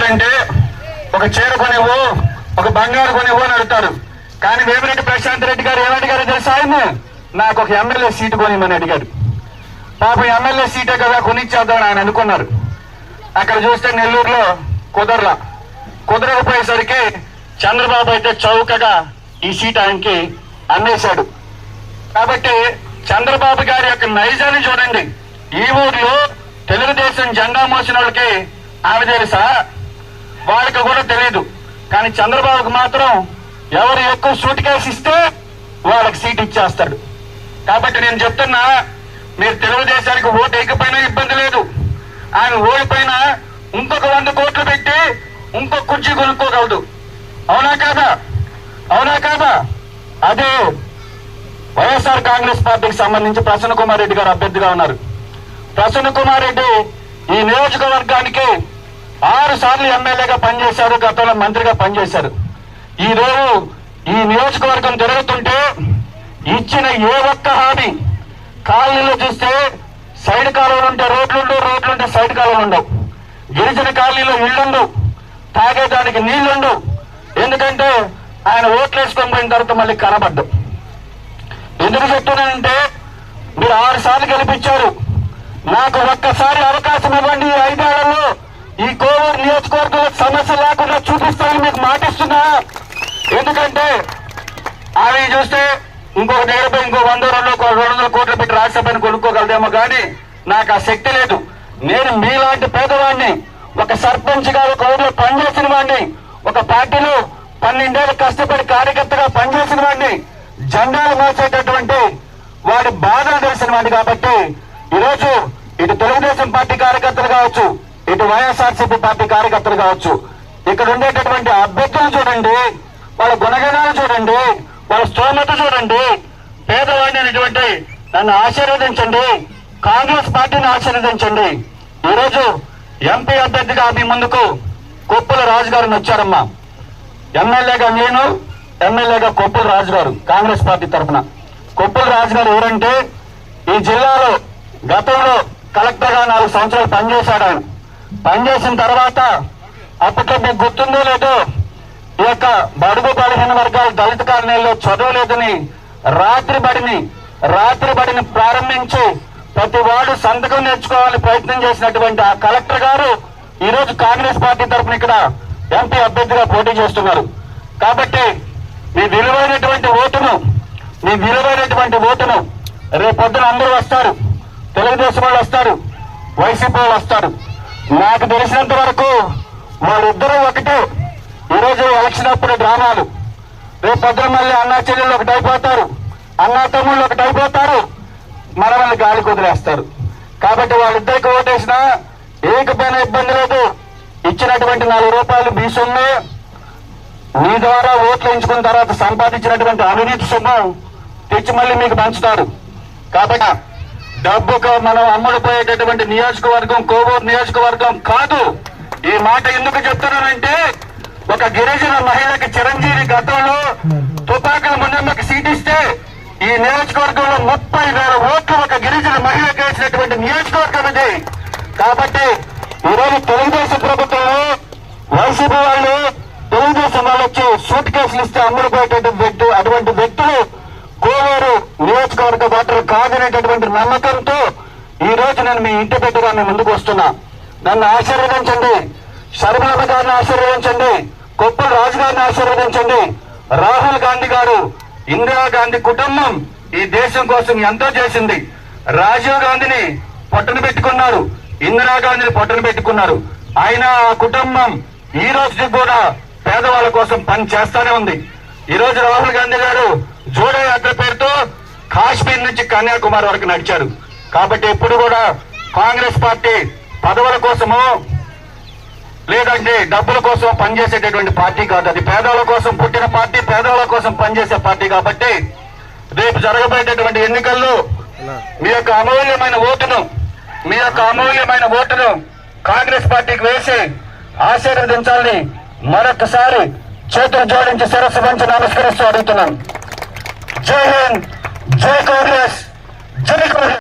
అడుగుతారంటే ఒక చీర కొనివ్వు, ఒక బంగారు కొనివ్వు అని అడుగుతారు. కానీ వేమిరెడ్డి ప్రశాంత్ రెడ్డి గారు ఏమడిగారు తెలుసా? ఆయన నాకు ఒక ఎమ్మెల్యే సీటు కొనివ్వమని అడిగారు. పాపం ఎమ్మెల్యే సీటే కదా కొనిచ్చేద్దామని ఆయన అనుకున్నారు. అక్కడ చూస్తే నెల్లూరులో కుదరకపోయేసరికి చంద్రబాబు అయితే చౌకగా ఈ సీట్ ఆయనకి అమ్మేశాడు. కాబట్టి చంద్రబాబు గారి యొక్క నైజాన్ని చూడండి. ఈ ఊర్లో తెలుగుదేశం జెండా మోసిన వాళ్ళకి ఆమె తెలుసా? వాళ్ళకి కూడా తెలియదు. కానీ చంద్రబాబుకు మాత్రం ఎవరు ఎక్కువ సూట్ కేసు ఇస్తే వాళ్ళకి సీట్ ఇచ్చేస్తాడు. కాబట్టి నేను చెప్తున్నా, మీరు తెలుగుదేశానికి ఓటు వేయకపోయినా ఇబ్బంది లేదు. ఆయన ఓడిపోయినా ఇంకొక 100 కోట్లు పెట్టి ఇంకొక కుర్చీ కొనుక్కోగలదు. అవునా కాదా? అవునా కాదా? అదే వైఎస్ఆర్ కాంగ్రెస్ పార్టీకి సంబంధించి ప్రసన్న కుమార్ రెడ్డి గారు అభ్యర్థిగా ఉన్నారు. ప్రసన్న కుమార్ రెడ్డి ఈ నియోజకవర్గానికి 6 సార్లు ఎమ్మెల్యేగా పనిచేశారు, గతంలో మంత్రిగా పనిచేశారు. ఈ రోజు ఈ నియోజకవర్గం జరుగుతుంటే ఇచ్చిన ఏ ఒక్క హామీ, కాలనీలో చూస్తే సైడ్ కాలువలు ఉంటే రోడ్లుంటే సైడ్ కాలువలు ఉండవు. గిరిజన కాలనీలో ఇళ్లుండవు, తాగేదానికి నీళ్లుండవు. ఎందుకంటే ఆయన ఓట్లు వేసుకొని పోయిన తర్వాత మళ్ళీ కనబడ్డం. ఎందుకు చెప్తున్నానంటే, మీరు 6 సార్లు గెలిపించారు. నాకు ఒక్కసారి అవకాశం ఇవ్వండి. ఈ 5 ఏళ్లలో ఈ కోవూరు నియోజకవర్గంలో సమస్య లేకుండా చూపిస్తానని మీకు మాటిస్తున్నా. ఎందుకంటే అవి చూస్తే ఇంకొక దగ్గరపై ఇంకో 100-200 కోట్లు పెట్టి రాజ్యసభను కొనుక్కోగలదేమో, కానీ నాకు ఆ శక్తి లేదు. నేను మీలాంటి పేదవాడిని, ఒక సర్పంచ్ గా ఒక ఊరిలో పనిచేసిన వాడిని, ఒక పార్టీలో 12 ఏళ్ళు కష్టపడి కార్యకర్తగా పనిచేసిన వాడిని, జెండాలు మోసేటటువంటి వాడి బాధలు తెలిసిన వాడిని. కాబట్టి ఈరోజు ఇటు తెలుగుదేశం పార్టీ కార్యకర్తలు కావచ్చు, ఇటు వైఎస్ఆర్సీపీ పార్టీ కార్యకర్తలు కావచ్చు, ఇక్కడ ఉండేటటువంటి అభ్యర్థులు చూడండి, వాళ్ళ గుణగణాలు చూడండి, వాళ్ళ స్తోమత చూడండి. పేదవాడిని అనేటువంటి నన్ను ఆశీర్వదించండి, కాంగ్రెస్ పార్టీని ఆశీర్వదించండి. ఈరోజు ఎంపీ అభ్యర్థిగా మీ ముందుకు కొప్పుల రాజు గారిని వచ్చారమ్మా. ఎమ్మెల్యేగా నేను, ఎమ్మెల్యేగా కొప్పుల రాజు గారు కాంగ్రెస్ పార్టీ తరఫున. కొప్పుల రాజు గారు ఎవరంటే, ఈ జిల్లాలో గతంలో కలెక్టర్గా 4 సంవత్సరాలు పనిచేశాడు. ఆయన పనిచేసిన తర్వాత అప్పట్లో మీకు గుర్తుందో లేదో, ఈ యొక్క బడుగు బలహీన వర్గాల దళిత కాలనీలో చదవలేదని రాత్రి బడిని ప్రారంభించి ప్రతి వాడు సంతకం నేర్చుకోవాలని ప్రయత్నం చేసినటువంటి ఆ కలెక్టర్ గారు ఈ రోజు కాంగ్రెస్ పార్టీ తరఫున ఇక్కడ ఎంపీ అభ్యర్థిగా పోటీ చేస్తున్నారు. కాబట్టి మీ విలువైనటువంటి ఓటును రేపొద్దున అందరూ వస్తారు. తెలుగుదేశం వాళ్ళు వస్తారు, వైసీపీ వాళ్ళు వస్తారు. నాకు తెలిసినంత వరకు వాళ్ళిద్దరూ ఒకటే. ఈరోజు ఎలక్షన్ అప్పుడు డ్రామాలు, రేపొద్దున మళ్ళీ అన్నా చెల్లెళ్ళు ఒకటైపోతారు, అన్నా తమ్ముళ్ళు ఒకటైపోతారు, మనల్ని గాలి కుదిరేస్తారు. కాబట్టి వాళ్ళిద్దరికి ఓటేసినా ఏకపోయినా ఇబ్బంది లేదు. ఇచ్చినటువంటి 4 రూపాయలు మీ సొమ్ము, మీ ద్వారా ఓట్లు ఎంచుకున్న తర్వాత సంపాదించినటువంటి అవినీతి సొమ్ము తెచ్చి మళ్ళీ మీకు పంచుతారు. కాబట్టి డబ్బుకు మనం అమ్ముడుపోయేటటువంటి నియోజకవర్గం కోవూరు నియోజకవర్గం కాదు. ఈ మాట ఎందుకు చెప్తున్నానంటే, ఒక గిరిజన మహిళకి చిరంజీవి గతంలో తుపాకుల ముందమ్మకి సీట్ ఇస్తే ఈ నియోజకవర్గంలో 30,000 ఓట్లు ఒక గిరిజన మహిళకి వేసినటువంటి నియోజకవర్గం ఇది. కాబట్టి ఈరోజు తెలుగుదేశం ప్రభుత్వంలో వైసీపీ వాళ్ళు, తెలుగుదేశం వాళ్ళు వచ్చి సూట్ కేసులు ఇస్తే అమ్ముడుపోయేటటువంటి అటువంటి వ్యక్తులు కోవూరు నియోజకవర్గ ఓటరు కాదనేటటువంటి నమ్మకంతో ఈ రోజు నేను మీ ఇంటి బిడ్డగా మీ ముందుకు వస్తున్నా. నన్ను ఆశీర్వదించండి, శర్మలమ్మ గారిని ఆశీర్వదించండి, కొప్పుల రాజు గారిని ఆశీర్వదించండి. రాహుల్ గాంధీ గారు, ఇందిరాగాంధీ కుటుంబం ఈ దేశం కోసం ఎంతో చేసింది. రాజీవ్ గాంధీని పొట్టను పెట్టుకున్నారు, ఇందిరాగాంధీని పొట్టను పెట్టుకున్నారు. అయినా ఆ కుటుంబం ఈ రోజుకి కూడా పేదవాళ్ళ కోసం పని చేస్తానే ఉంది. ఈ రోజు రాహుల్ గాంధీ గారు జోడో యాత్ర పేరుతో కాశ్మీర్ నుంచి కన్యాకుమారి వరకు నడిచారు. కాబట్టి ఎప్పుడు కూడా కాంగ్రెస్ పార్టీ పదవుల కోసమో లేదంటే డబ్బుల కోసం పనిచేసేటటువంటి పార్టీ కాదు. అది పేదవాళ్ళ కోసం పుట్టిన పార్టీ, పేదవాళ్ళ కోసం పనిచేసే పార్టీ. కాబట్టి రేపు జరగబోయేటటువంటి ఎన్నికల్లో మీ యొక్క అమూల్యమైన ఓటును కాంగ్రెస్ పార్టీకి వేసి ఆశీర్వదించాలని మరొకసారి చేతులు జోడించి శిరస్సు వంచి నమస్కరిస్తూ అడుగుతున్నాను. జై హింద్, జై కాంగ్రెస్, జై కాంగ్రెస్.